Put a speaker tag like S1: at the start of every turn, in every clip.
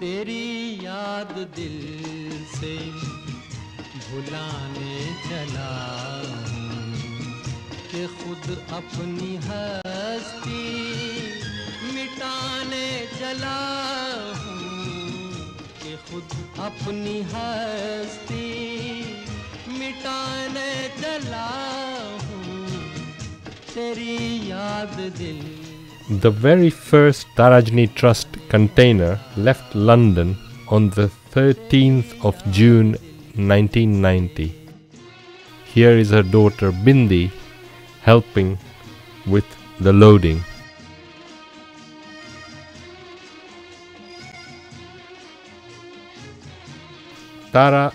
S1: तेरी याद दिल से भुलाने चला हूँ कि खुद अपनी हस्ती मिटाने चला हूँ कि खुद अपनी हस्ती मिटाने चला हूँ तेरी याद दिल.
S2: The very first Tarajni Trust container left London on the 13th of June 1990. Here is her daughter Bindi helping with the loading. Tara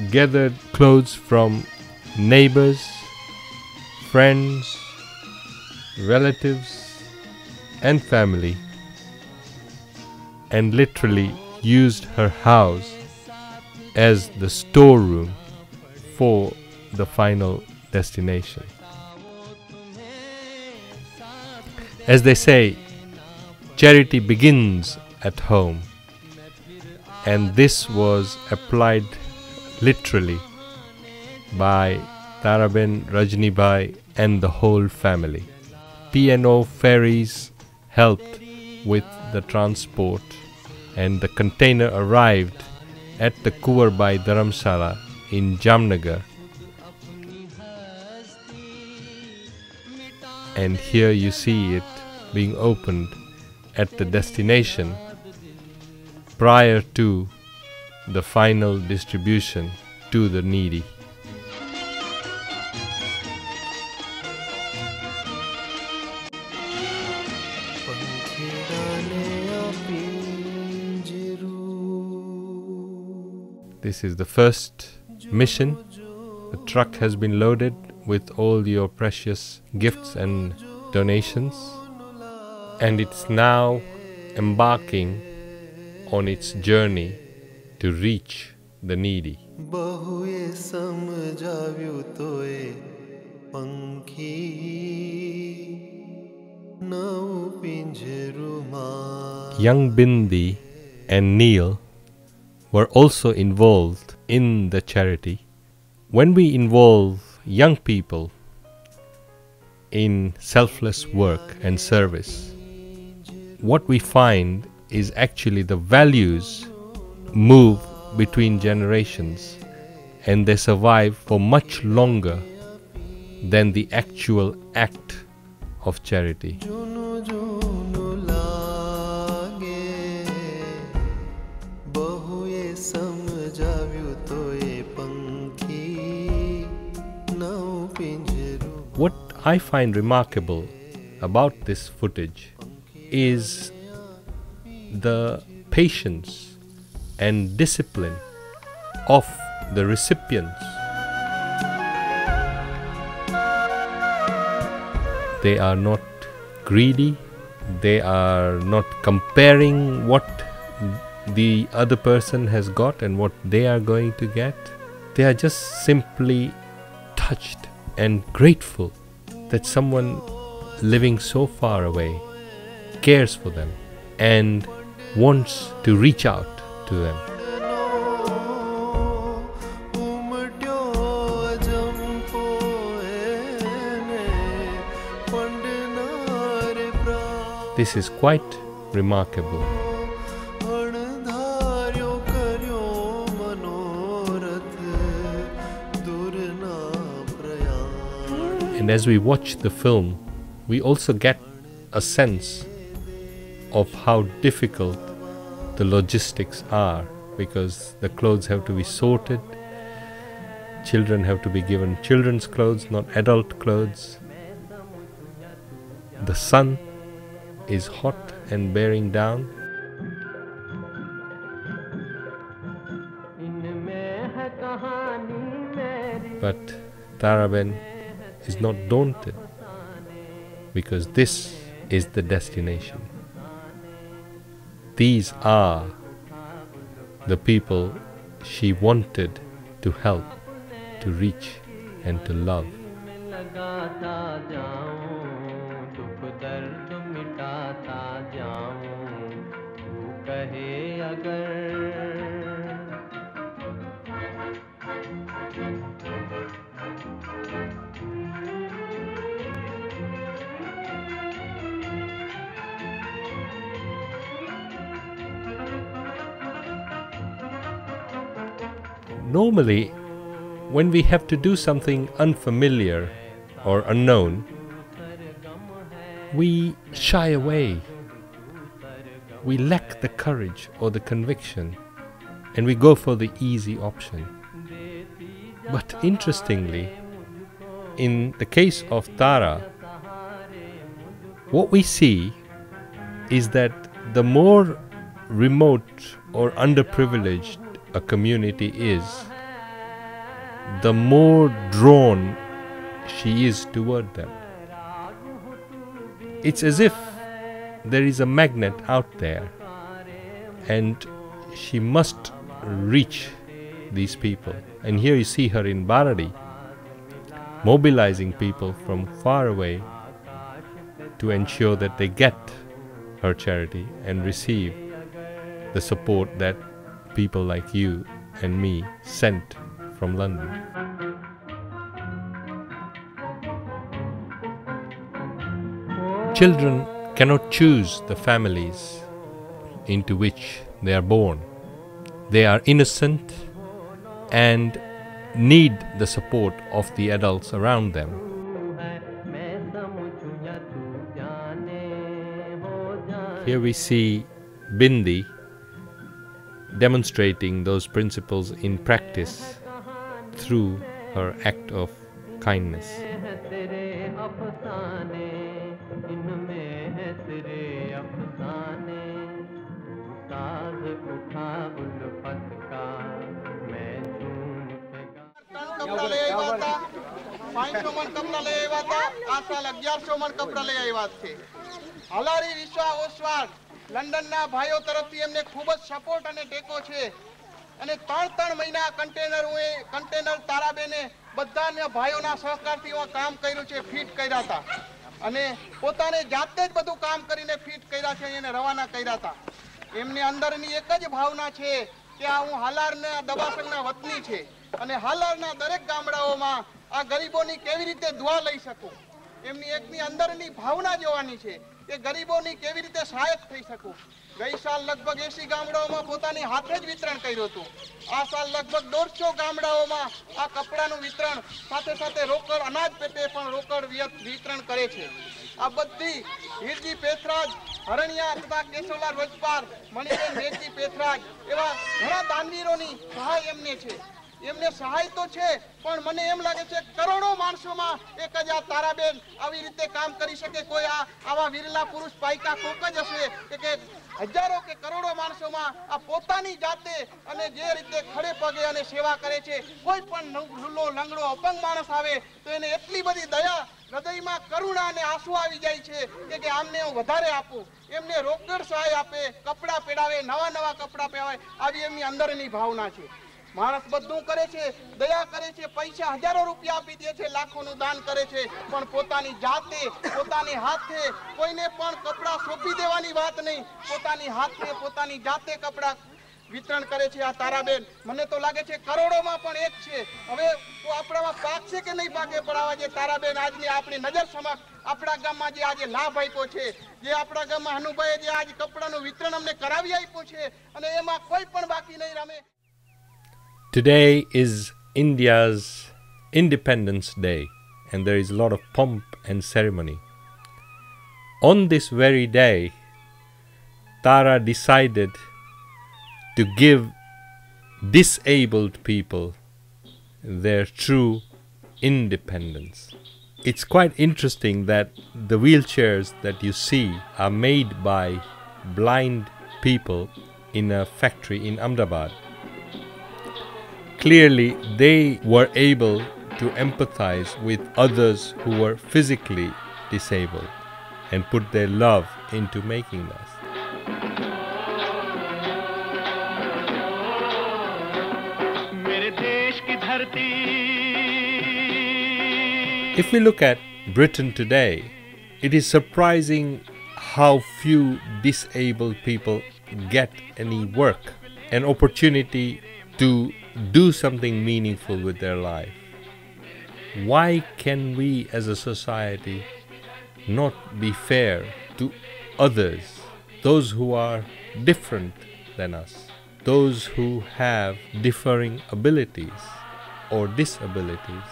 S2: gathered clothes from neighbors, friends, relatives and family, and literally used her house as the storeroom for the final destination. As they say, charity begins at home, and this was applied literally by Taraben, Rajni Bhai and the whole family. P&O ferries helped with the transport, and the container arrived at the Kuvarbai Dharamshala in Jamnagar. And here you see it being opened at the destination prior to the final distribution to the needy. This is the first mission. The truck has been loaded with all your precious gifts and donations, and it's now embarking on its journey to reach the needy. Young Bindi and Neil were also involved in the charity. When we involve young people in selfless work and service, what we find is actually the values move between generations, and they survive for much longer than the actual act of charity. What I find remarkable about this footage is the patience and discipline of the recipients. They are not greedy, they are not comparing what the other person has got and what they are going to get. They are just simply touched and grateful that someone living so far away cares for them and wants to reach out to them. This is quite remarkable. And as we watch the film, we also get a sense of how difficult the logistics are, because the clothes have to be sorted, children have to be given children's clothes, not adult clothes. The sun is hot and bearing down. But Taraben is not daunted, because this is the destination. These are the people she wanted to help, to reach and to love.
S1: कहे अगर
S2: Normally, when we have to do something unfamiliar or unknown, we shy away. We lack the courage or the conviction, and we go for the easy option. But interestingly, in the case of Tara, what we see is that the more remote or underprivileged a community is, the more drawn she is toward them. It's as if there is a magnet out there and she must reach these people. And here you see her in Baradi, mobilizing people from far away to ensure that they get her charity and receive the support that people like you and me sent from London. Children cannot choose the families into which they are born. They are innocent and need the support of the adults around them. Here we see Bindi demonstrating those principles in practice through her act of kindness.
S3: London ના ભાઈઓ તરફથી એમને ખૂબ જ support અને ટેકો છે અને 3 મહિના કન્ટેનર તારાબેને બધાના ભાઈઓના સહકારથી કામ કર્યું છે, ફિટ કર્યા હતા અને પોતાને જાતે જ બધું કામ કરીને ફિટ કર્યા છે અને રવાના કર્યા હતા. એમને અંદરની એક જ ભાવના છે કે આ હું હાલારના દબાસણના વતની છે અને હાલારના દરેક ગામડાઓમાં આ ગરીબોની કેવી રીતે દુઆ લઈ શકું. એમની એકની અંદરની ભાવના જોવાની છે કે ગરીબોની કેવી રીતે સહાયક થઈ શકું. ગઈ સાલ લગભગ 80 ગામડાઓમાં પોતાની હાથે જ વિતરણ કર્યું હતું. આ સાલ લગભગ 150 ગામડાઓમાં આ કપડાનું વિતરણ સાથે સાથે રોકડ અનાજ પેટે પણ રોકડ વિતરણ કરે છે. આ બધી હીરજી પેથરાજ, હરણિયા તથા કેશવલાલ વજપાર, મણિબેન મેઘજી પેથરાજ એવા ઘણા દાનવીરોની સહાય એમને છે. એમને સહાય તો છે પણ મને એમ લાગે છે કરોડો માણસોમાં એક જ આ તારાબેન આવી રીતે કામ કરી શકે. કોઈ આવા વિરલા પુરુષ પાઈકા કોક જ હશે કે હજારો કે કરોડો માણસોમાં આ પોતાની જાતે અને જે રીતે ખડે પગે અને સેવા કરે છે. કોઈ પણ લૂલો લંગડો અપંગ માણસ આવે તો એને એટલી બધી દયા, હૃદયમાં કરુણા અને આંસુ આવી જાય છે કે આમને હું વધારે આપું. એમને રોકડ સહાય આપે, કપડાં પહેરાવે, નવા કપડાં પહેરાવે, આવી એમની અંદરની ભાવના છે. માણસ બધું કરે છે, દયા કરે છે, પૈસા હજારો રૂપિયા આપી દે છે, લાખોનું દાન કરે છે, પણ પોતાની જાતે પોતાની હાથે કોઈને પણ કપડાં સોંપી દેવાની વાત નહીં, પોતાની હાથે પોતાની જાતે કપડાં વિતરણ કરે છે આ તારાબેન. મને તો લાગે છે કરોડોમાં પણ એક છે. હવે આપણામાં પાકશે કે નહીં પાકે, પણ આવા જે તારાબેન આજની આપણી નજર સમક્ષ આપણા ગામમાં જે આજે લાભ આપ્યો છે, જે આપણા ગામમાં હનુભાઈએ જે આજ કપડાનું વિતરણ અમને કરાવી આપ્યું છે અને એમાં કોઈ પણ બાકી નહીં રમે.
S2: Today is India's Independence Day, and there is a lot of pomp and ceremony. On this very day, Tara decided to give disabled people their true independence. It's quite interesting that the wheelchairs that you see are made by blind people in a factory in Ahmedabad. Clearly, they were able to empathize with others who were physically disabled and put their love into making this. If we look at Britain today, it is surprising how few disabled people get any work, an opportunity to do something meaningful with their life? Why can we as a society not be fair to others, those who are different than us, those who have differing abilities or disabilities?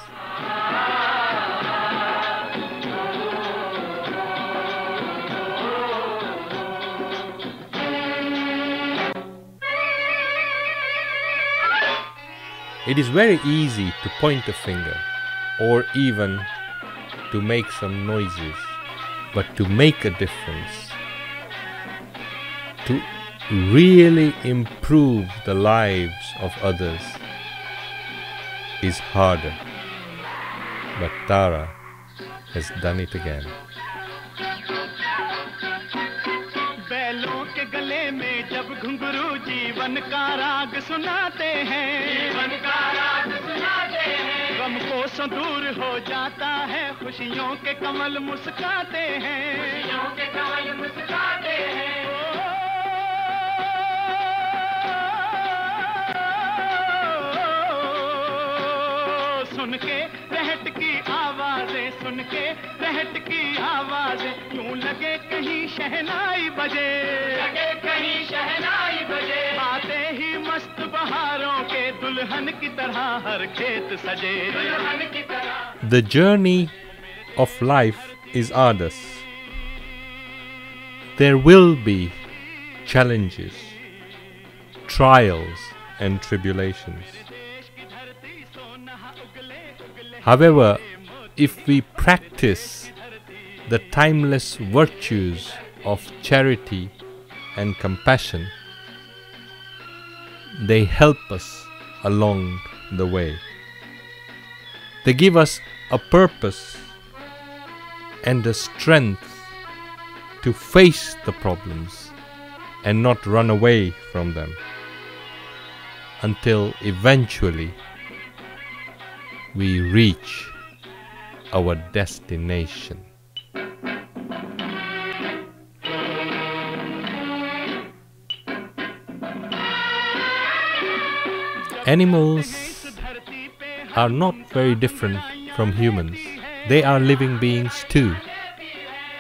S2: It is very easy to point a finger or even to make some noises, but to make a difference, to really improve the lives of others is harder. But Tara has done it again.
S1: बैलों के गले में जब घुंघरू जीवन का राग सुनाते हैं, जीवन का राग सुनाते हैं, गम को दूर हो जाता है, खुशियों के कमल मुस्काते हैं, खुशियों के कमल मुस्काते हैं। सुन के रहट की आवाजें, सुन के रहट की आवाजें, यूं लगे कहीं शहनाई बजे, लगे कहीं शहनाई बजे, आते ही मस्त बहारों के दुल्हन की तरह हर खेत सजे, दुल्हन की तरह।
S2: The journey of life is arduous. There will be challenges, trials and tribulations. However, if we practice the timeless virtues of charity and compassion, they help us along the way. They give us a purpose and a strength to face the problems and not run away from them until eventually we reach our destination. Animals are not very different from humans. They are living beings too.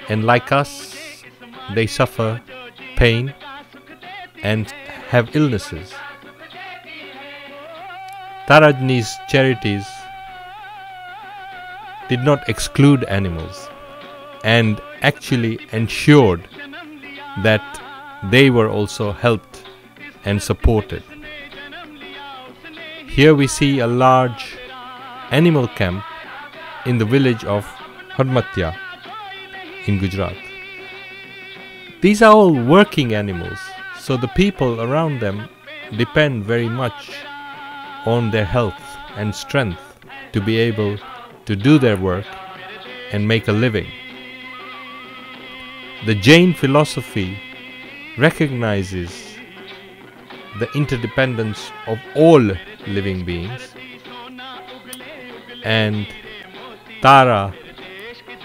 S2: And like us, they suffer pain and have illnesses. Tarajni's charities did not exclude animals and actually ensured that they were also helped and supported. Here we see a large animal camp in the village of Hadmatya in Gujarat. These are all working animals, so the people around them depend very much on their health and strength to be able to do their work and make a living. The Jain philosophy recognizes the interdependence of all living beings, and Tara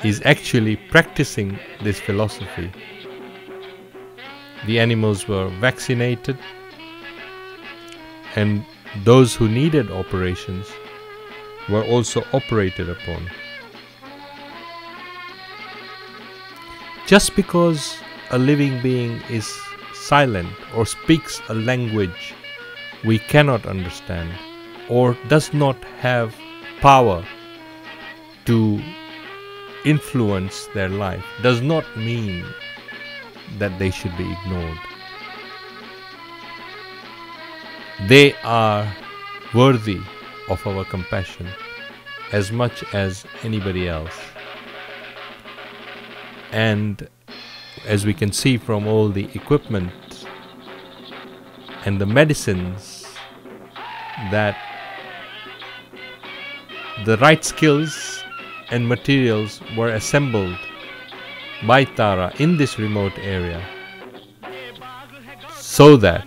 S2: is actually practicing this philosophy. The animals were vaccinated, and those who needed operations were also operated upon. Just because a living being is silent or speaks a language we cannot understand or does not have power to influence their life does not mean that they should be ignored. They are worthy of our compassion as much as anybody else. And as we can see from all the equipment and the medicines, that the right skills and materials were assembled by Tara in this remote area so that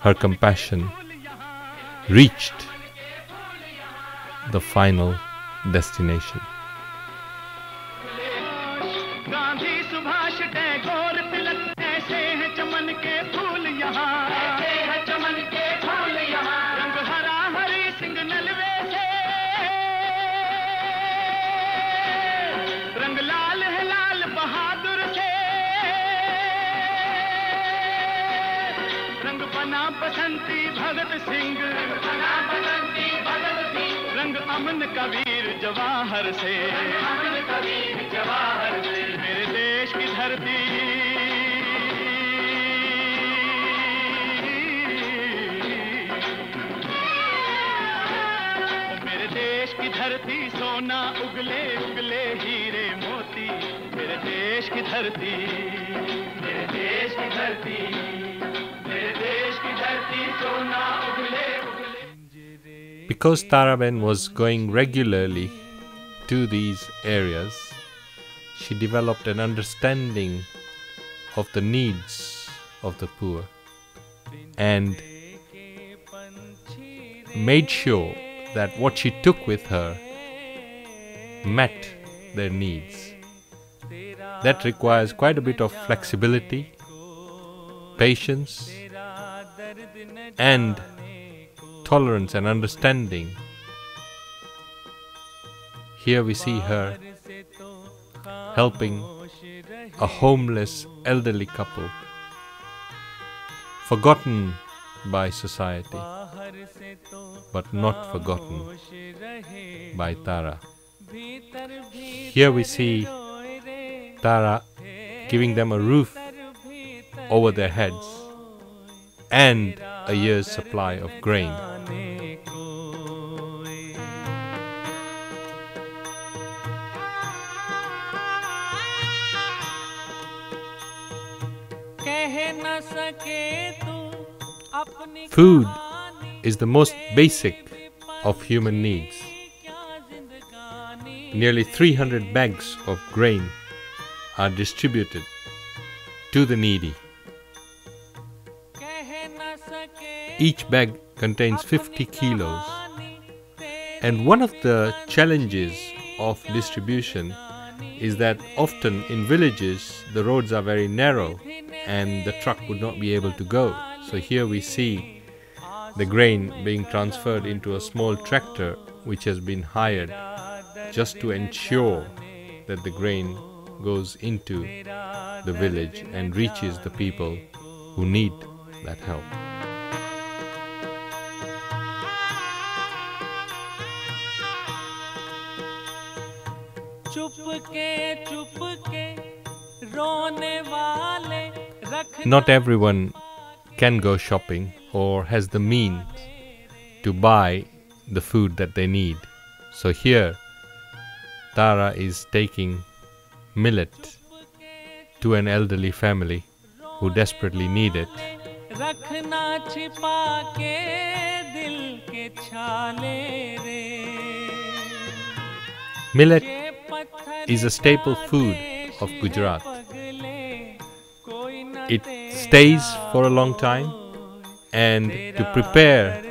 S2: her compassion reached the final destination.
S1: Gandhi Subhash Tagore तिलक ऐसे हैं चमन बसंती भगत सिंह, रंग अमन कबीर जवाहर से, मेरे देश की धरती की धरती सोना उगले उगले हीरे मोती, मेरे देश की धरती, मेरे देश की धरती, मेरे देश की धरती सोना उगले उगले.
S2: Because Taraben was going regularly to these areas, she developed an understanding of the needs of the poor and made sure that what she took with her met their needs. That requires quite a bit of flexibility, patience, and tolerance and understanding. Here we see her helping a homeless elderly couple, forgotten by society, but not forgotten by Tara. Here we see Tara giving them a roof over their heads and a year's supply of grain. Food is the most basic of human needs. Nearly 300 bags of grain are distributed to the needy. Each bag contains 50 kilos. And one of the challenges of distribution is that often in villages the roads are very narrow and the truck would not be able to go. So here we see the grain being transferred into a small tractor which has been hired just to ensure that the grain goes into the village and reaches the people who need that help. Not everyone can go shopping or has the means to buy the food that they need. So here Tara is taking millet to an elderly family who desperately need it. Millet is a staple food of Gujarat. It stays for a long time, and to prepare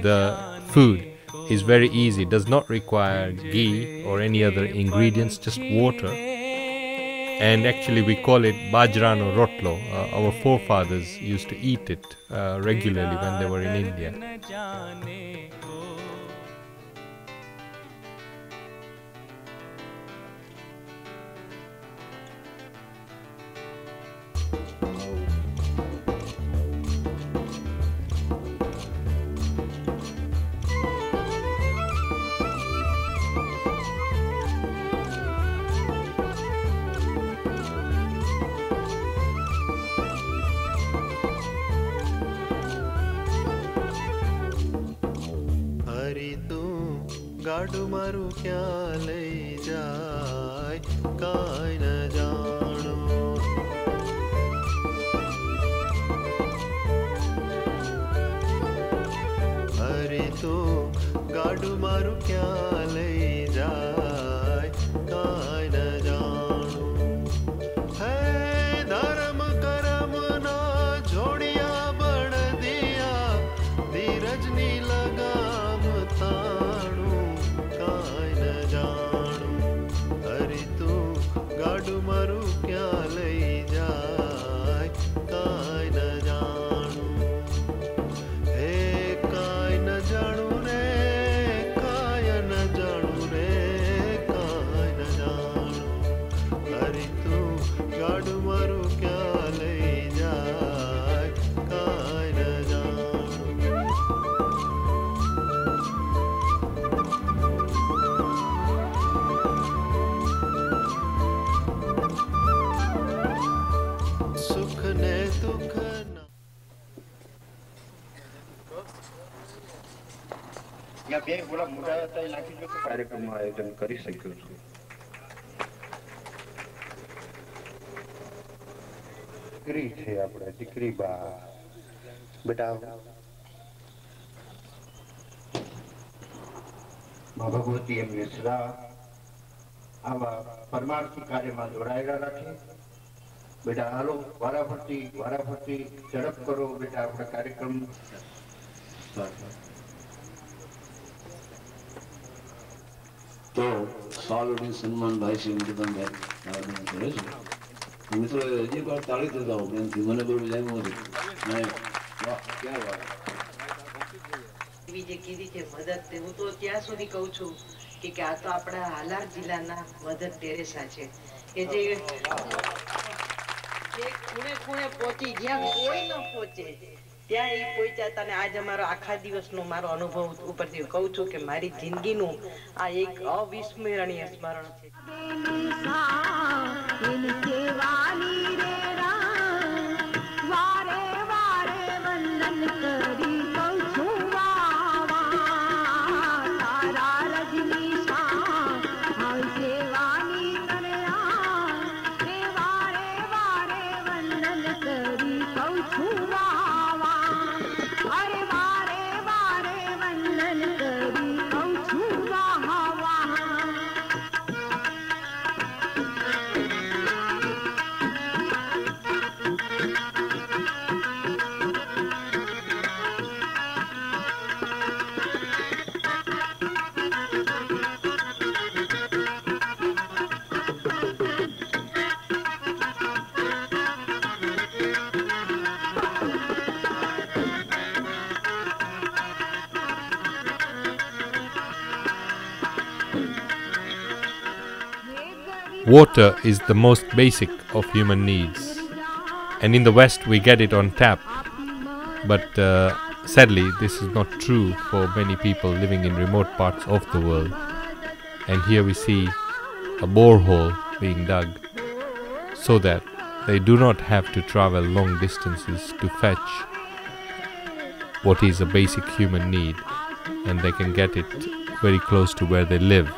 S2: the food is very easy. It does not require ghee or any other ingredients, just water. And actually we call it bajrano rotlo. Our forefathers used to eat it regularly when they were in India.
S4: गाडू मारू क्या ले जाए काई न जानो अरे तू गाडू मारू क्या ले जाए काई न जानो है धर्म करम ना जोड़िया बड़ दिया धीरज नी लगाम ताणू काई न जाणू अरे तू गाडू मारू क्या ले जाए काई न जाणू हे काई न जाणू रे काई न
S5: કાર્યક્રમનું આયોજન કરી શક્યો છું. દીકરી છે આપણે, દીકરી બા. બેટા ભગવતી એમને સદા આવા પરમાર્થી કાર્યમાં જોડાયેલા રાખે. બેટા હાલો વારાફરતી ઝડપ કરો બેટા આપણા કાર્યક્રમ.
S6: તો સાલોની સન્માન ભાઈ શ્રી મૃદંભાઈ કરે છે. મિત્રો હજી એક વાર તાળી દેતા હોઉં પ્રેમથી, મને બરોબર જામ્યું હતું. વાહ ક્યાં વાત.
S7: જે કીધી છે મધર, હું તો ત્યાં સુધી કહું છું કે આ તો આપણા હાલાર જિલ્લાના મધર ટેરેસા છે કે જે ખૂણે ખૂણે પહોંચી, જ્યાં કોઈ ન પહોંચે ત્યાં એ પહોંચ્યા હતા. અને આજ અમારો આખા દિવસનો મારો અનુભવ ઉપરથી કહું છું કે મારી જિંદગીનું આ એક અવિસ્મરણીય સ્મરણ છે.
S2: Water is the most basic of human needs, and in the West we get it on tap, but sadly this is not true for many people living in remote parts of the world. And here we see a borehole being dug so that they do not have to travel long distances to fetch what is a basic human need, and they can get it very close to where they live.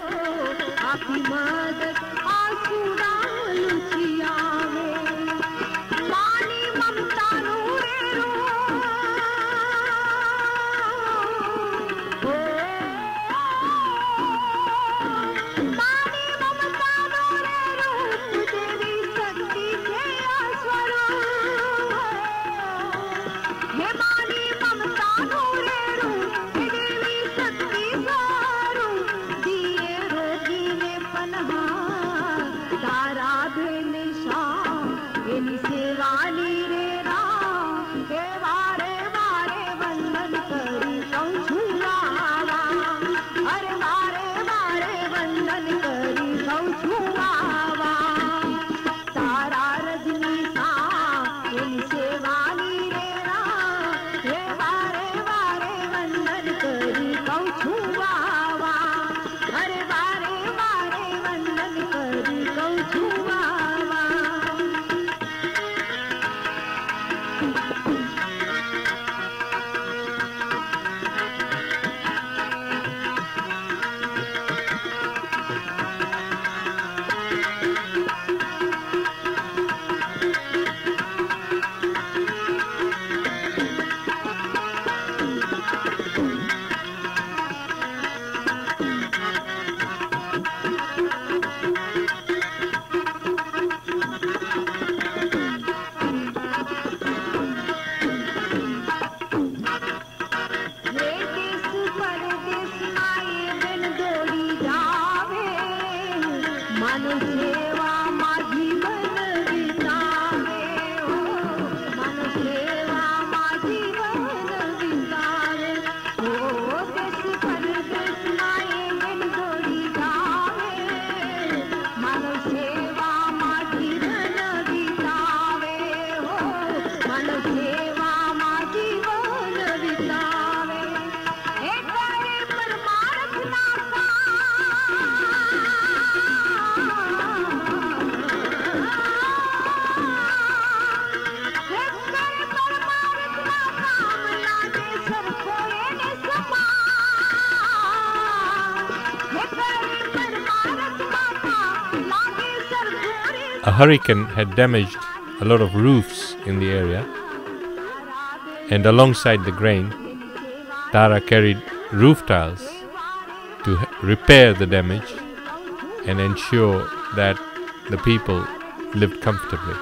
S2: a hurricane had damaged a lot of roofs in the area, and alongside the grain, Tara carried roof tiles to repair the damage and ensure that the people lived comfortably.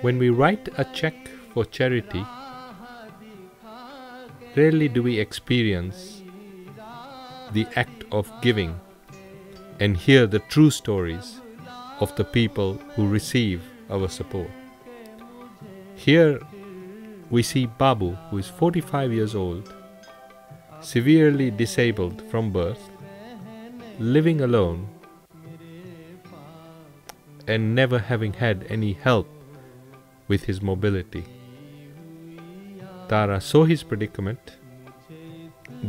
S2: When we write a check for charity, rarely do we experience the act of giving and hear the true stories of the people who receive our support. Here we see Babu, who is 45 years old, severely disabled from birth, living alone and never having had any help with his mobility. Tara saw his predicament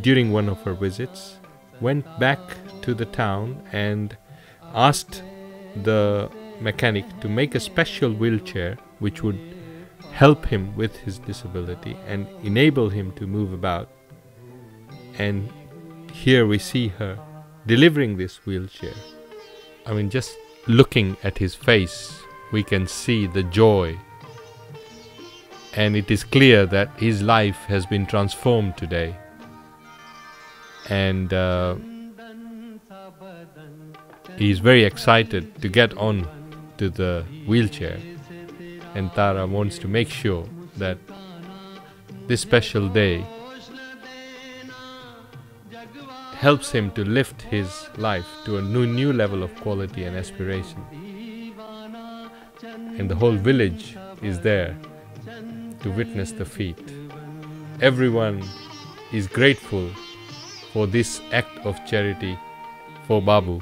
S2: during one of her visits, went back to the town and asked the mechanic to make a special wheelchair which would help him with his disability and enable him to move about. And here we see her delivering this wheelchair. I mean, just looking at his face, we can see the joy. And it is clear that his life has been transformed today. And he is very excited to get on to the wheelchair. And Tara wants to make sure that this special day helps him to lift his life to a new level of quality and aspiration. And the whole village is there to witness the feat. Everyone is grateful for this act of charity for Babu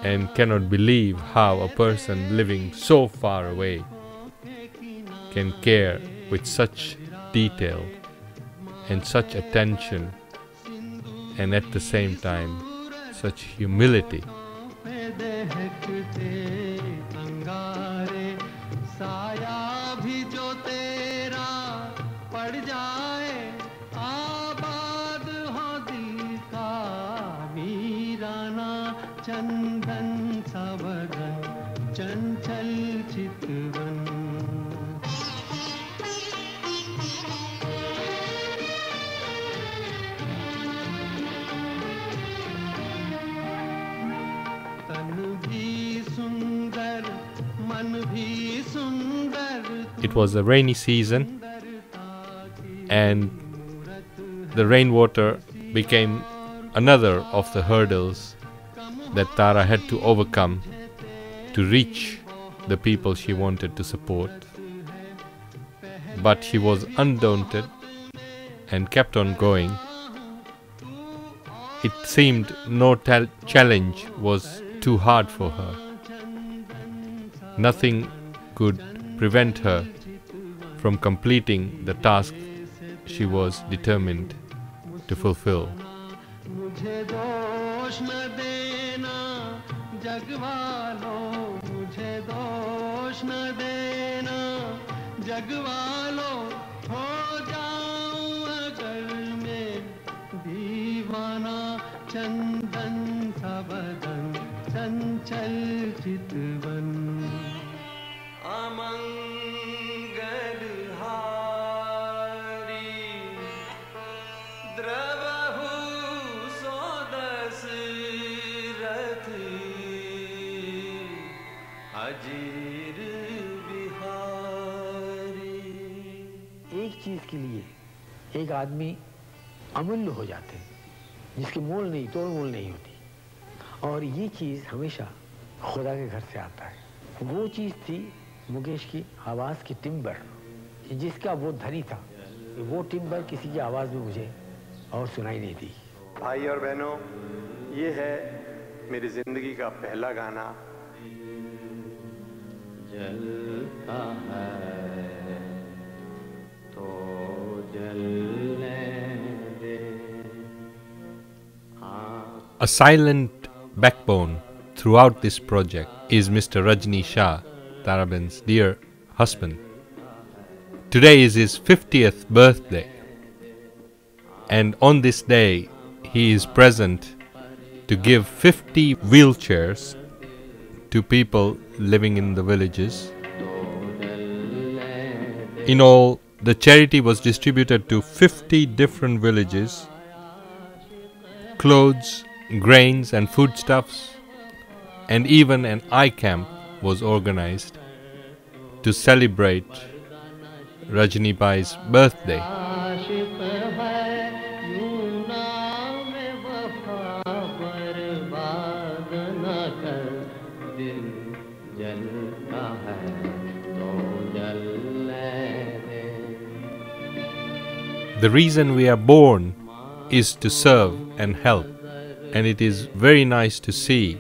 S2: and cannot believe how a person living so far away can care with such detail and such attention and at the same time such humility. It was a rainy season and the rainwater became another of the hurdles that Tara had to overcome to reach the people she wanted to support. But she was undaunted and kept on going. It seemed no challenge was too hard for her. Nothing could prevent her from completing the task she was determined to fulfill.
S8: एक चीज के लिए एक आदमी अमूल्य हो जाते हैं जिसकी मोल नहीं तोड़ मोल नहीं होती, और ये चीज हमेशा खुदा के घर से आता है। वो चीज थी मुकेश की आवाज की टिम्बर, जिसका वो धनी था। वो टिम्बर किसी की आवाज में मुझे और सुनाई नहीं दी।
S9: भाई और बहनों, ये है मेरी जिंदगी का पहला गाना।
S4: जलता है तो जलने दे।
S2: A silent backbone throughout this project is Mr. RAJNI Shah, Taraben's dear husband. Today is his 50th birthday, and on this day he is present to give 50 wheelchairs to people living in the villages. In all, the charity was distributed to 50 different villages. Clothes, grains and foodstuffs, and even an eye camp was organized to celebrate Rajni Bai's birthday. The reason we are born is to serve and help, and it is very nice to see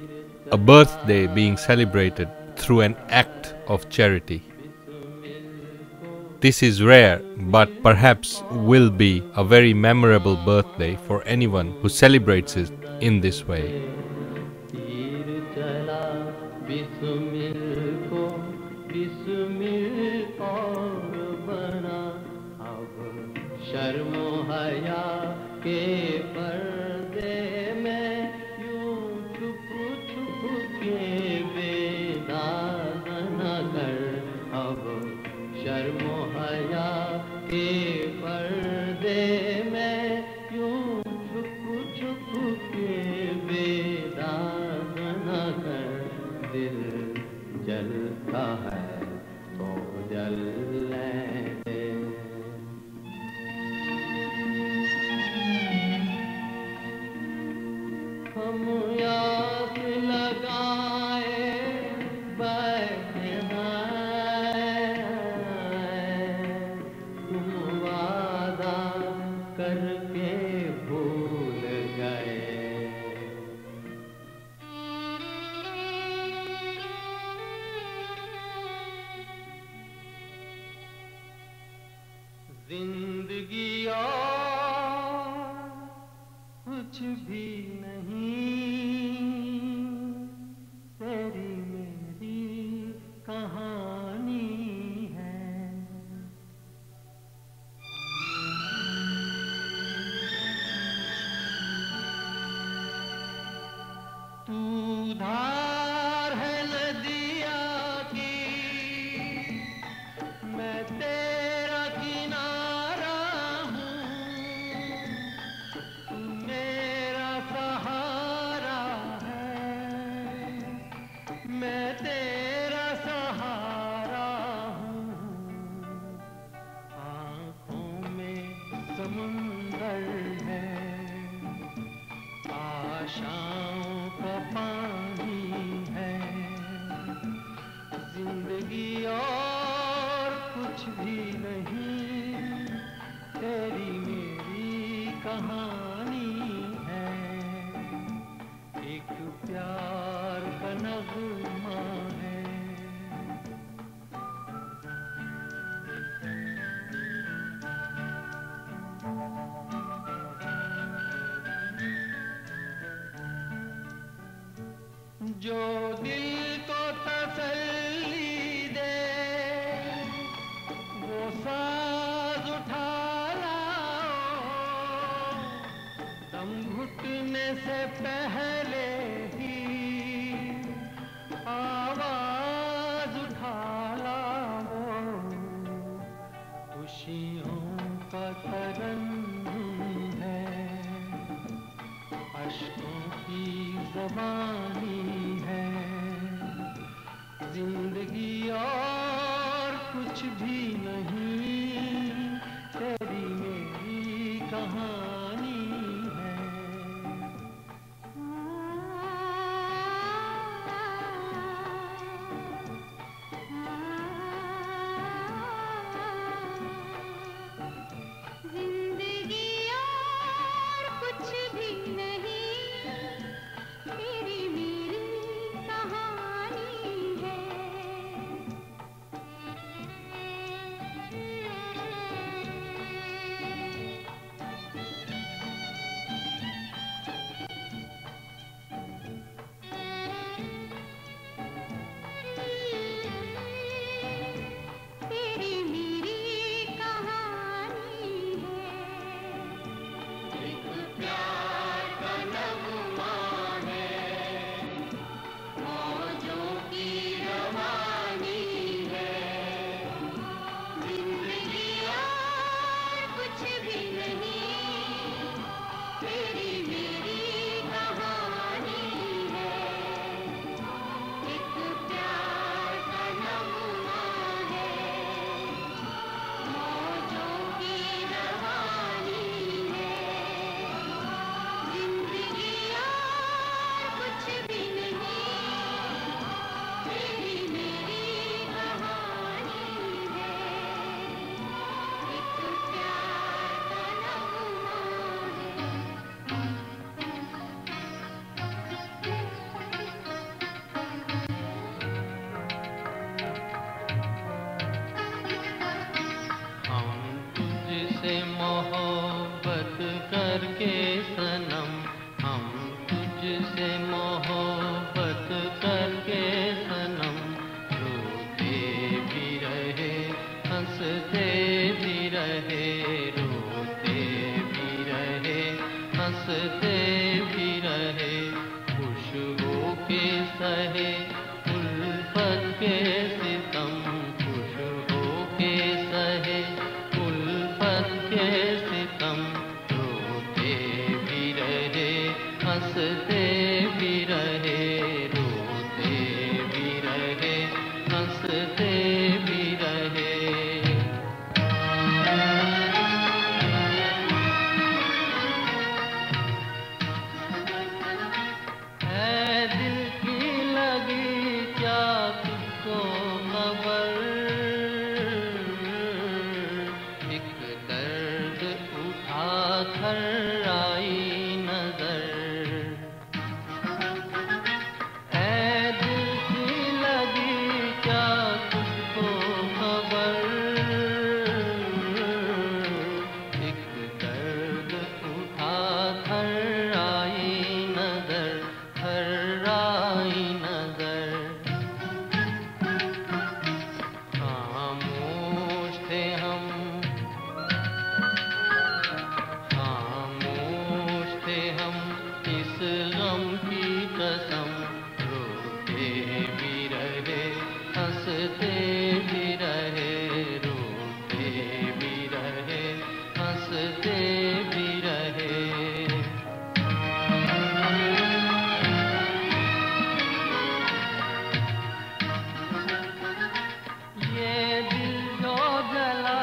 S2: a birthday being celebrated through an act of charity. This is rare, but perhaps will be a very memorable birthday for anyone who celebrates it in this way.
S1: जिंदगी और कुछ भी नहीं, तेरी मेरी कहानी है। तू धार है नदिया की, मैं तेरा किनारा हूँ, तू मेरा सहारा है, मैं तेरा सहारा हूँ। आँखों में समुंदर है, आशाओं का पानी है, जिंदगी और कुछ भी नहीं, तेरी मेरी कहानी है। एक प्यार का नगमा है। जो दिल को तसल्ली दे, वो साज उठा लाओ, दम घुटने से पहले ही आवाज उठा लाओ। खुशियों का तरन्नुम है, अश्कों की ज़बानी है, जिंदगी और कुछ भी नहीं, तेरी मेरी कहानी है।
S10: जिंदगी और कुछ भी नहीं, तेरी मेरी
S4: से मोहब्बत करके सनम, हम तुझसे मोहब्बत करके सनम, रोते भी रहे हंसते भी रहे, रोते भी रहे हंसते भी रहे, खुशबू के सहे उल्फत के सितम, खुशबू के सहे उल्फत के सितम, रोते भी रहे हंसते भी रहे, रोते भी रहे हंसते भी रहे। है दिल की लगी क्या तुझको खबर, एक दर्द उठा कर आई नजर, है दिल की लगी क्या तुझको खबर, एक दर्द उठा कर आई नजर, कर आई नजर। खामोश थे हम, खामोश थे हम इस गम की कसम, रोते भी रहे हंसते भी रहे, रोते भी रहे हंसते भी रहे। ये दिल जो जला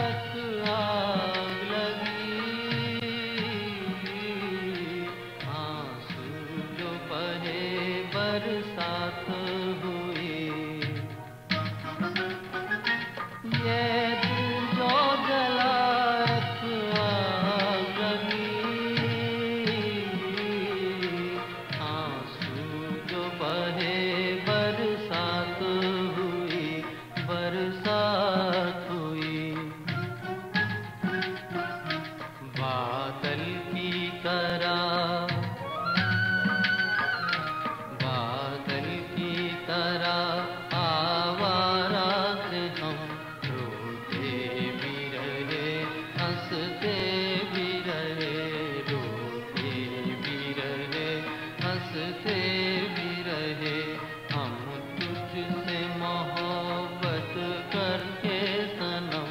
S4: एक आग लगी, आंसू जो बहे बरसात हुई, ये दिल जो जला एक आग लगी, आंसू जो बहे बरसात हुई, बरसात हुई। बादल की तरह, बादल की तरह आवारा थे हम, रोते भी रहे हंसते भी रहे, रोते भी रहे हंसते भी रहे, हम तुझसे मोहब्बत करके सनम,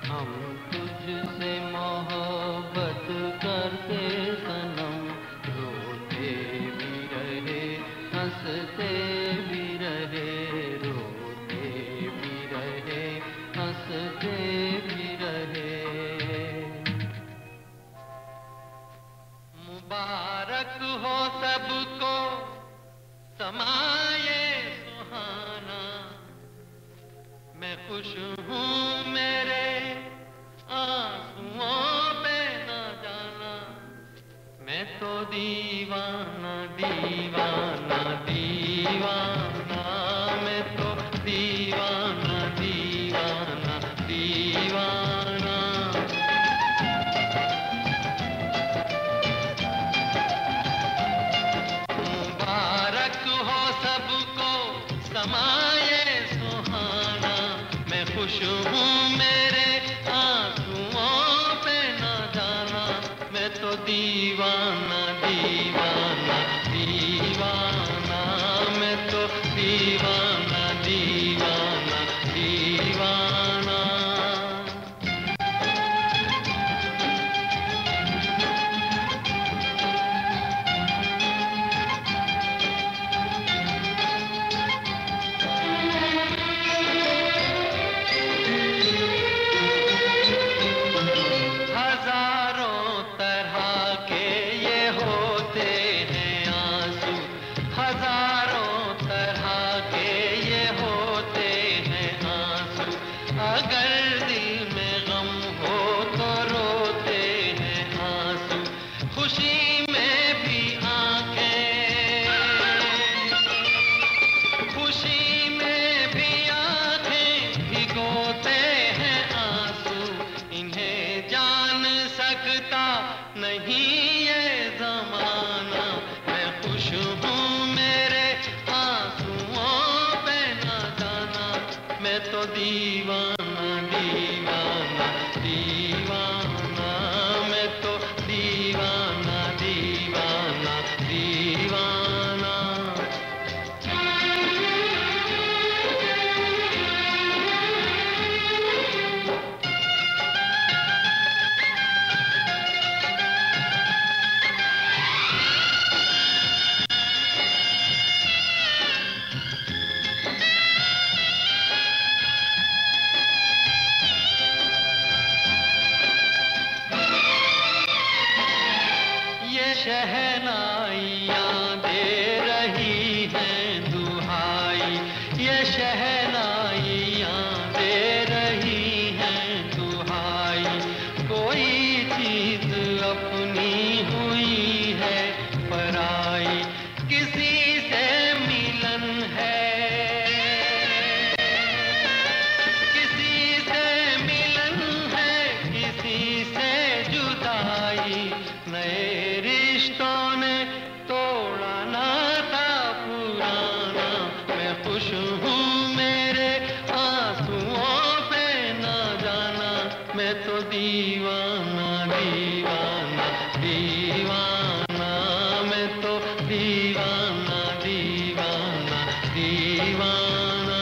S4: हम तुझसे मोहब्बत करके सनम, रोते भी रहे हंसते भी रहे, रोते भी रहे हंसते भी रहे। मुबारक हो सबको समाये सुहाना, मैं खुश हूँ मेरे आंसुओं पे न जाना, मैं तो दीवाना दीवाना दीवाना, मैं तो दीवाना दीवाना दीवाना। मुबारक हो सबको समाये सुहाना, मैं खुश हूँ मेरे आंसुओं पे न जाना, मैं तो दीवाना दीवाना दीवाना, मैं तो दीवाना दीवाना दीवाना। लगता नहीं ये जमाना, मैं खुश हूँ मेरे आंसुओं पे ना जाना, मैं तो दीवाना दीवाना दीवाना, मैं तो दीवाना दीवाना दीवाना। शहनाइयाँ दे रही हैं दुहाई, ये शहनाइयाँ दे रही हैं दुहाई, कोई चीज अपनी हुई है पराई, किसी से मिलन है, किसी से मिलन है, किसी से जुदाई, नए रिश्तों ने तोड़ा नाता पुराना, मैं खुश हूँ मेरे आंसुओं पे ना जाना, मैं तो दीवाना दीवाना दीवाना, मैं तो दीवाना दीवाना दीवाना।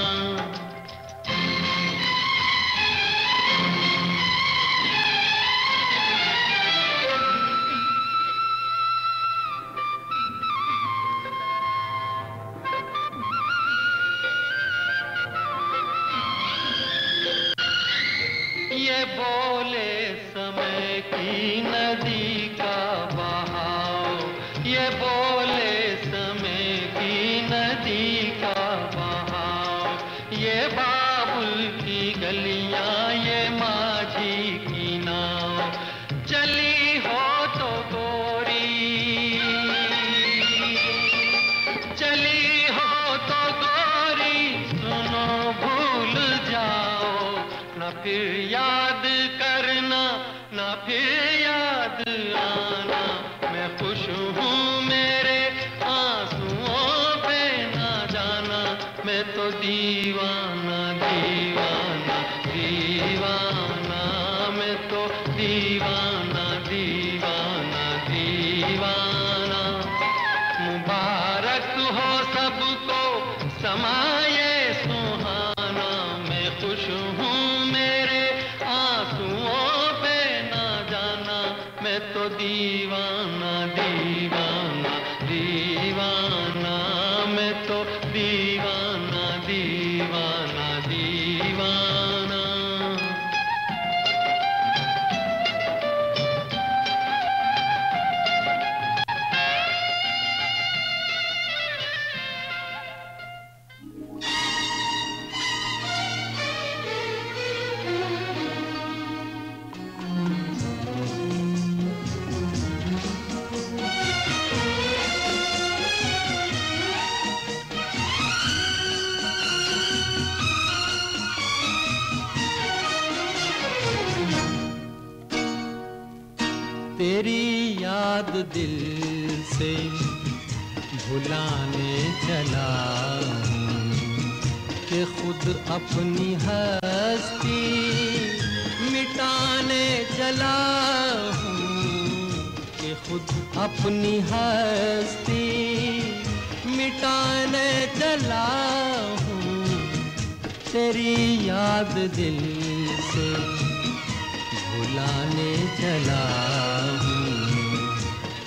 S4: ये बोले समय की नदी का बहाव, ये बोले समय की नदी का बहाव, ये बाबुल की गलियां, ये माझी की नाव, चली हो तो गोरी, चली हो तो गोरी, सुनो भूल जाओ, ना फिर याद करना, ना फिर याद आना, मैं खुश हूँ मेरे आंसुओं पे ना जाना, मैं तो दीवाना दीवाना दीवाना, मैं तो दीवाना दीवाना दीवाना। मुबारक हो सबको समाये सुहाना, मैं खुश हूँ मेरे आंसुओं पे ना जाना, मैं तो दीवाना दीवाना दीवाना, मैं तो दीवाना दीवाना दीवाना।
S10: तेरी याद दिल से भुलाने चला हूँ कि खुद अपनी हस्ती मिटाने चला हूँ, कि खुद अपनी हस्ती मिटाने चला हूँ। तेरी याद दिल से भुलाने चला हूँ,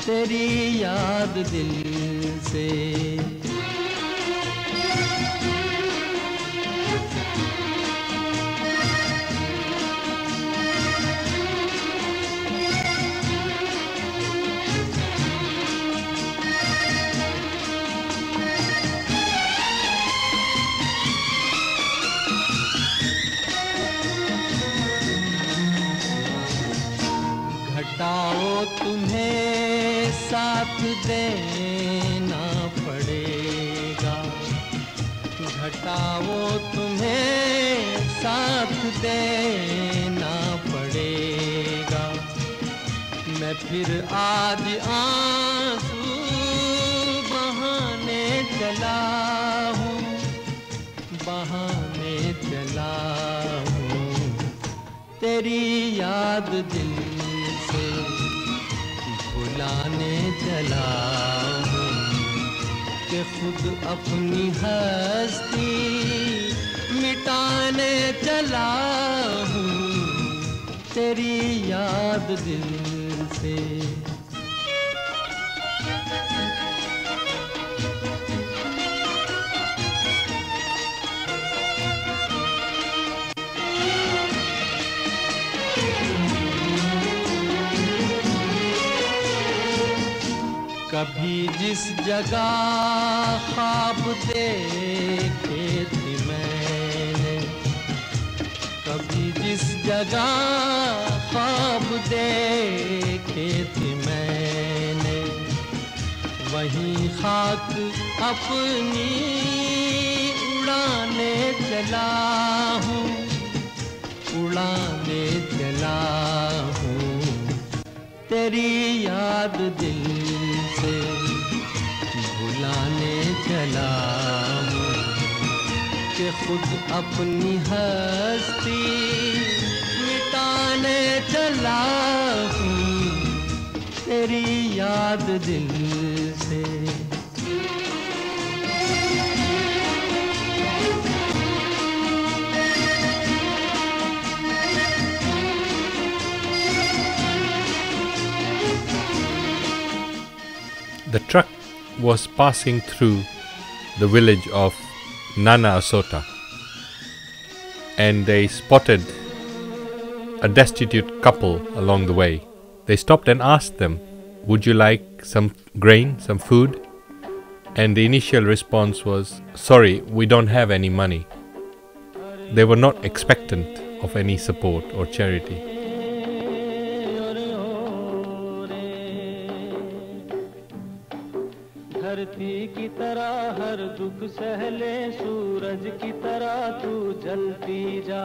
S10: तेरी याद दिल से। घटाओ तुम्हें साथ देना पड़ेगा, घटाओ तुम्हें साथ देना पड़ेगा। फिर आज आंसू बहाने चला हूँ, बहाने चला हूँ। तेरी याद दिल से भुलाने चला हूँ कि खुद अपनी हस्ती मिटाने चला हूँ, तेरी याद दिल से। कभी जिस जगह ख्वाब देखे थे मैंने, कभी जिस जगह ख्वाब देखे थे मैंने, वहीं खाक अपनी उड़ाने चला हूँ, उड़ाने चला हूँ। तेरी याद दिल से भुलाने चला हूँ कि खुद अपनी हस्ती मिटाने चला हूँ, तेरी याद दिल से।
S2: The truck was passing through the village of Nana Asota, and they spotted a destitute couple along the way. They stopped and asked them, "Would you like some grain, some food?" And the initial response was, "Sorry, we don't have any money." They were not expectant of any support or charity.
S10: धरती की तरह हर दुख सहले, सूरज की तरह तू जलती जा।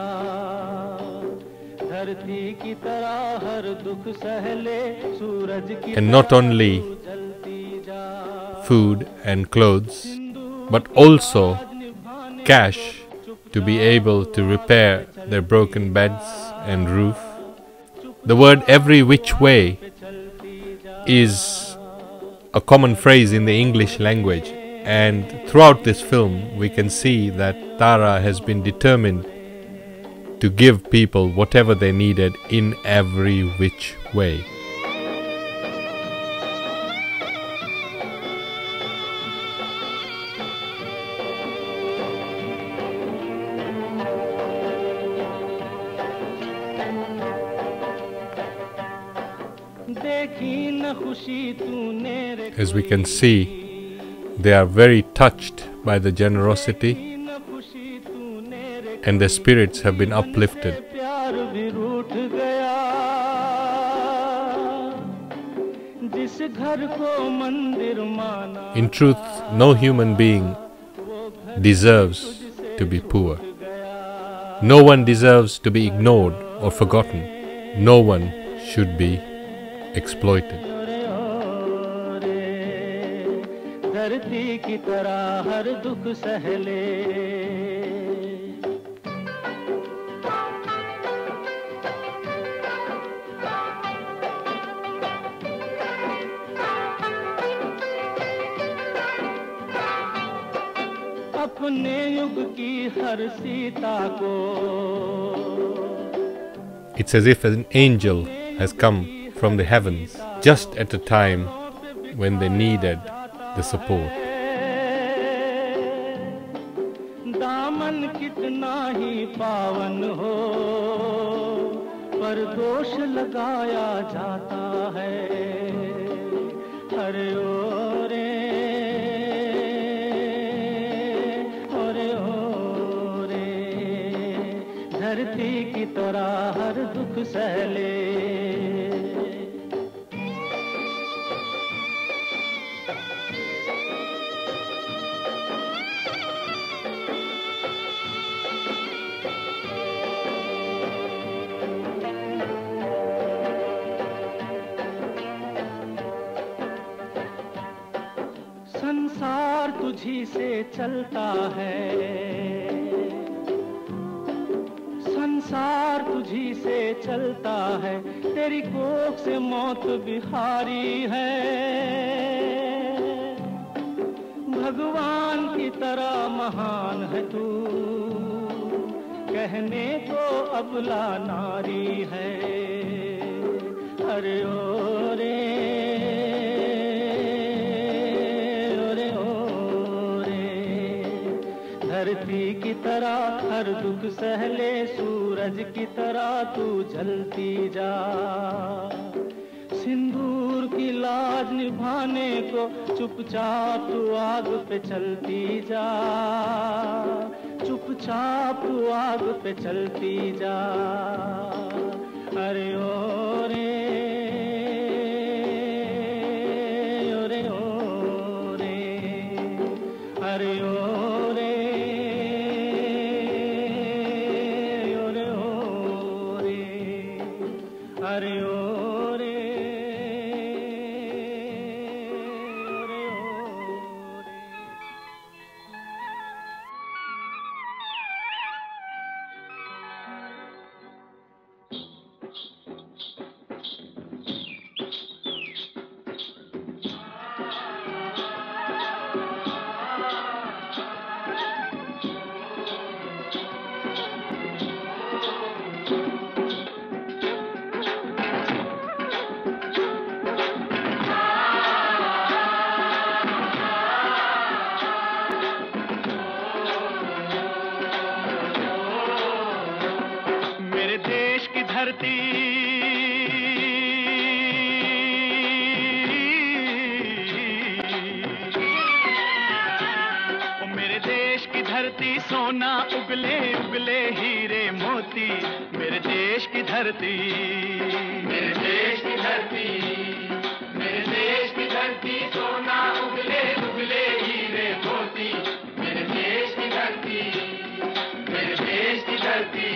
S10: धरती की तरह हर दुख सहले, सूरज की
S2: And not only food and clothes, but also cash to be able to repair their broken beds and roof. The word "every which way" is a common phrase in the English language, and throughout this film we can see that Tara has been determined to give people whatever they needed in every which way. As we can see, they are very touched by the generosity, and their spirits have been uplifted. In truth, no human being deserves to be poor. No one deserves to be ignored or forgotten. No one should be exploited.
S10: धरती की तरह हर दुख सहले। अपने युग की हर सीता को।
S2: It's as if an angel has come from the heavens just at a time when they needed the support.
S10: दामन कितना ही पावन हो, पर दोष लगाया जाता है। हरे ओरे ओरे ओरे, धरती की तरह हर दुख सहले। तुझी से चलता है, संसार तुझी से चलता है, तेरी कोख से मौत बिहारी है। भगवान की तरह महान है तू, कहने को अबला नारी है। अरे ओ रे धरती की तरह हर दुख सहले, सूरज की तरह तू जलती जा। सिंदूर की लाज निभाने को चुपचाप तू आग पे चलती जा, चुपचाप तू आग पे चलती जा। अरे ओ रे अरे ओ सोना उगले उगले हीरे मोती, मेरे देश की धरती, मेरे देश की धरती, मेरे देश की धरती, सोना उगले उगले हीरे मोती, मेरे देश की धरती, मेरे देश की धरती।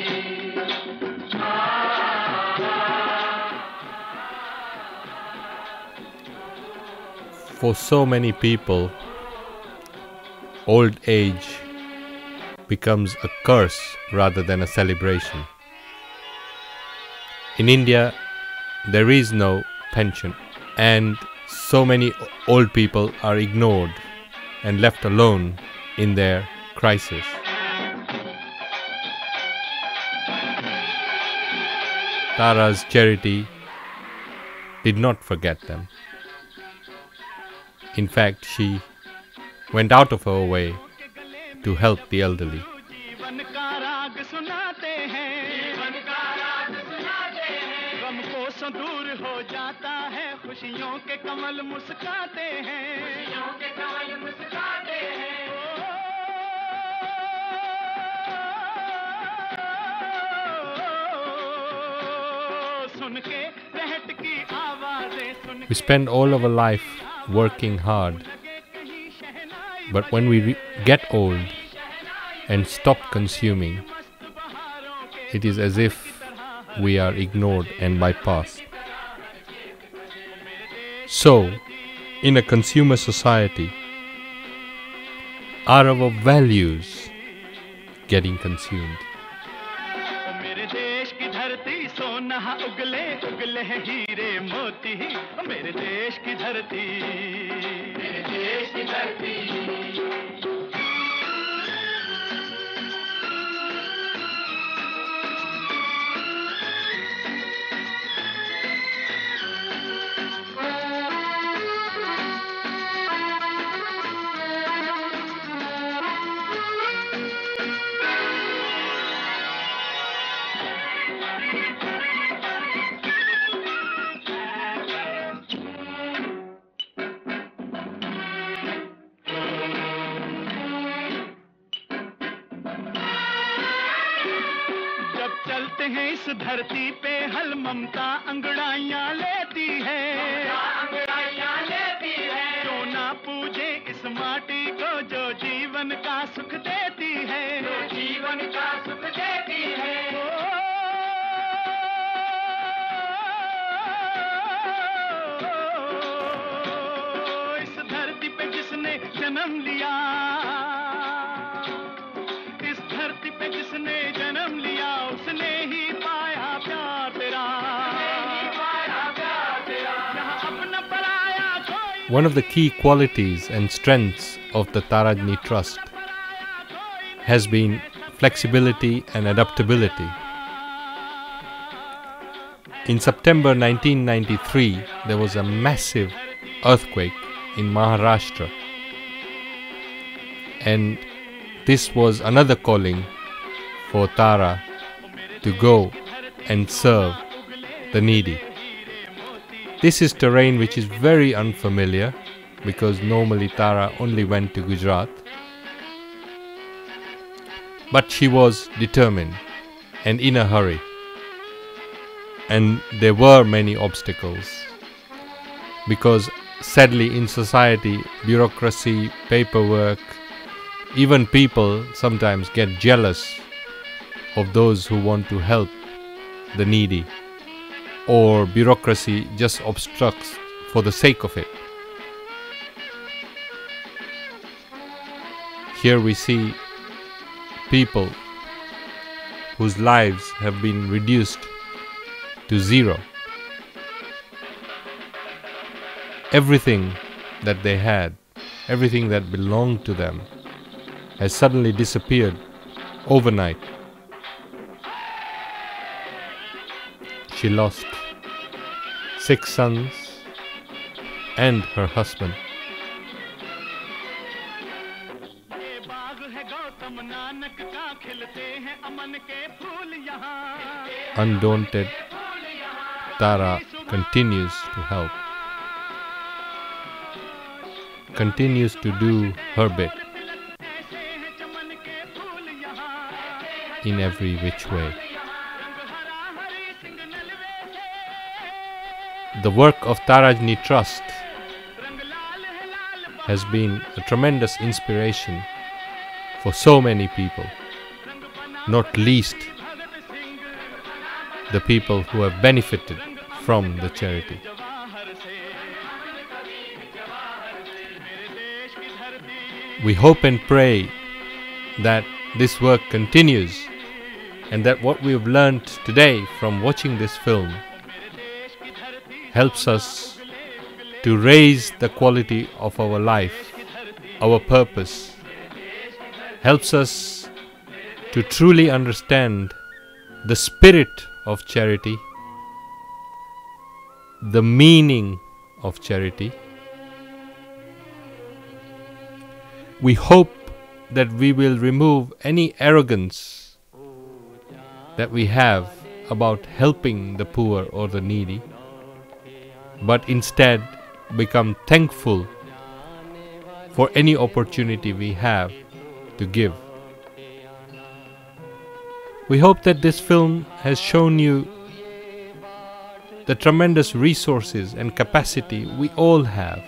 S2: For so many people, old age becomes a curse rather than a celebration. In India, there is no pension, and so many old people are ignored and left alone in their crisis. Tara's charity did not forget them. In fact, she went out of her way to help the elderly.
S1: जीवन का राग सुनाते हैं, जीवन का राग सुनाते हैं, गम को दूर हो जाता है, खुशियों के कमल मुस्काते हैं, खुशियों के कमल मुस्काते हैं। सुन के रहट की आवाजें सुन के।
S2: We spend all our life working hard, but when we get old and stop consuming, it is as if we are ignored and bypassed. So, in a consumer society, are our values getting consumed?
S1: मेरे देश की धरती सोना उगले उगले हीरे मोती, मेरे देश की धरती, मेरे देश की धरती। चलते हैं इस धरती पे हल ममता अंगड़ाइयाँ लेती है, अंगड़ाइयाँ लेती है। जो ना पूजे इस माटी को जो जीवन का सुख देती है, जो जीवन का सुख देती है। इस धरती पे जिसने जन्म लिया,
S2: One of the key qualities and strengths of the Tarajni Trust has been flexibility and adaptability. In September 1993, there was a massive earthquake in Maharashtra, and this was another calling for Tara to go and serve the needy. This is terrain which is very unfamiliar because normally Tara only went to Gujarat. But she was determined and in a hurry. And there were many obstacles because sadly in society, bureaucracy, paperwork, even people sometimes get jealous of those who want to help the needy, or bureaucracy just obstructs for the sake of it. Here we see people whose lives have been reduced to zero. Everything that they had, everything that belonged to them, has suddenly disappeared overnight. She lost 6 sons and her husband. Undaunted, Tara continues to help, continues to do her bit in every which way. The work of Tarajni Trust has been a tremendous inspiration for so many people, not least the people who have benefited from the charity. We hope and pray that this work continues and that what we have learned today from watching this film helps us to raise the quality of our life, our purpose, helps us to truly understand the spirit of charity, the meaning of charity. We hope that we will remove any arrogance that we have about helping the poor or the needy, but instead become thankful for any opportunity we have to give. We hope that this film has shown you the tremendous resources and capacity we all have.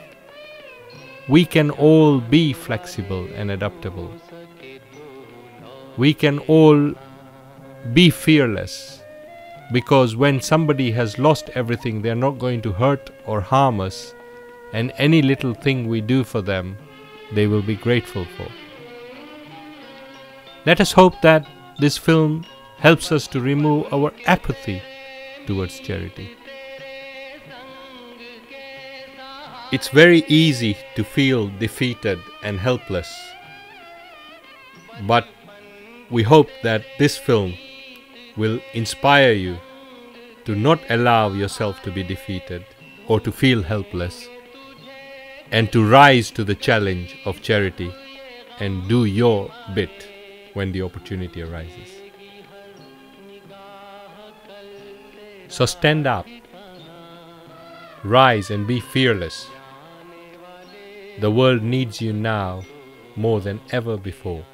S2: We can all be flexible and adaptable. We can all be fearless, because when somebody has lost everything, they are not going to hurt or harm us, and any little thing we do for them, they will be grateful for. Let us hope that this film helps us to remove our apathy towards charity. It's very easy to feel defeated and helpless, but we hope that this film will inspire you to not allow yourself to be defeated or to feel helpless, and to rise to the challenge of charity and do your bit when the opportunity arises. So stand up, rise and be fearless. The world needs you now more than ever before.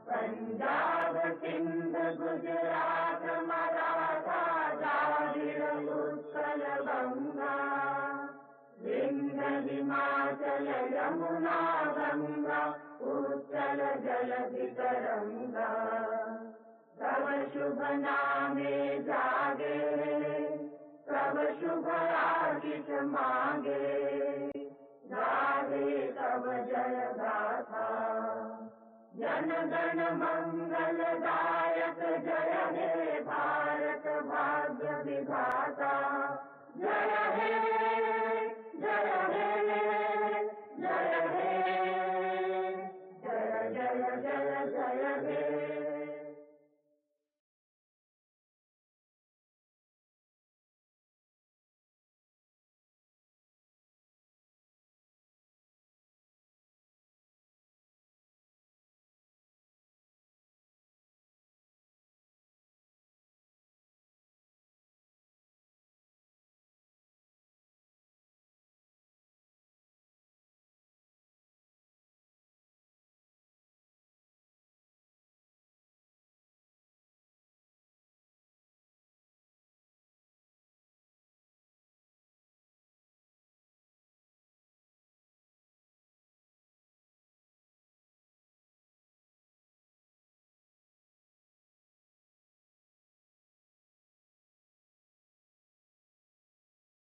S11: Punjab Sindh Gujarat Maratha Dravida Utkal Ganga Vindhya Himachal Yamuna Ganga Utkal जलधि तरंगा तव शुभ नामे जागे भराशिष मांगे, गाहे तब जय गाथा। जन गण मंगल दायक जय हे भारत भाग्य विधाता।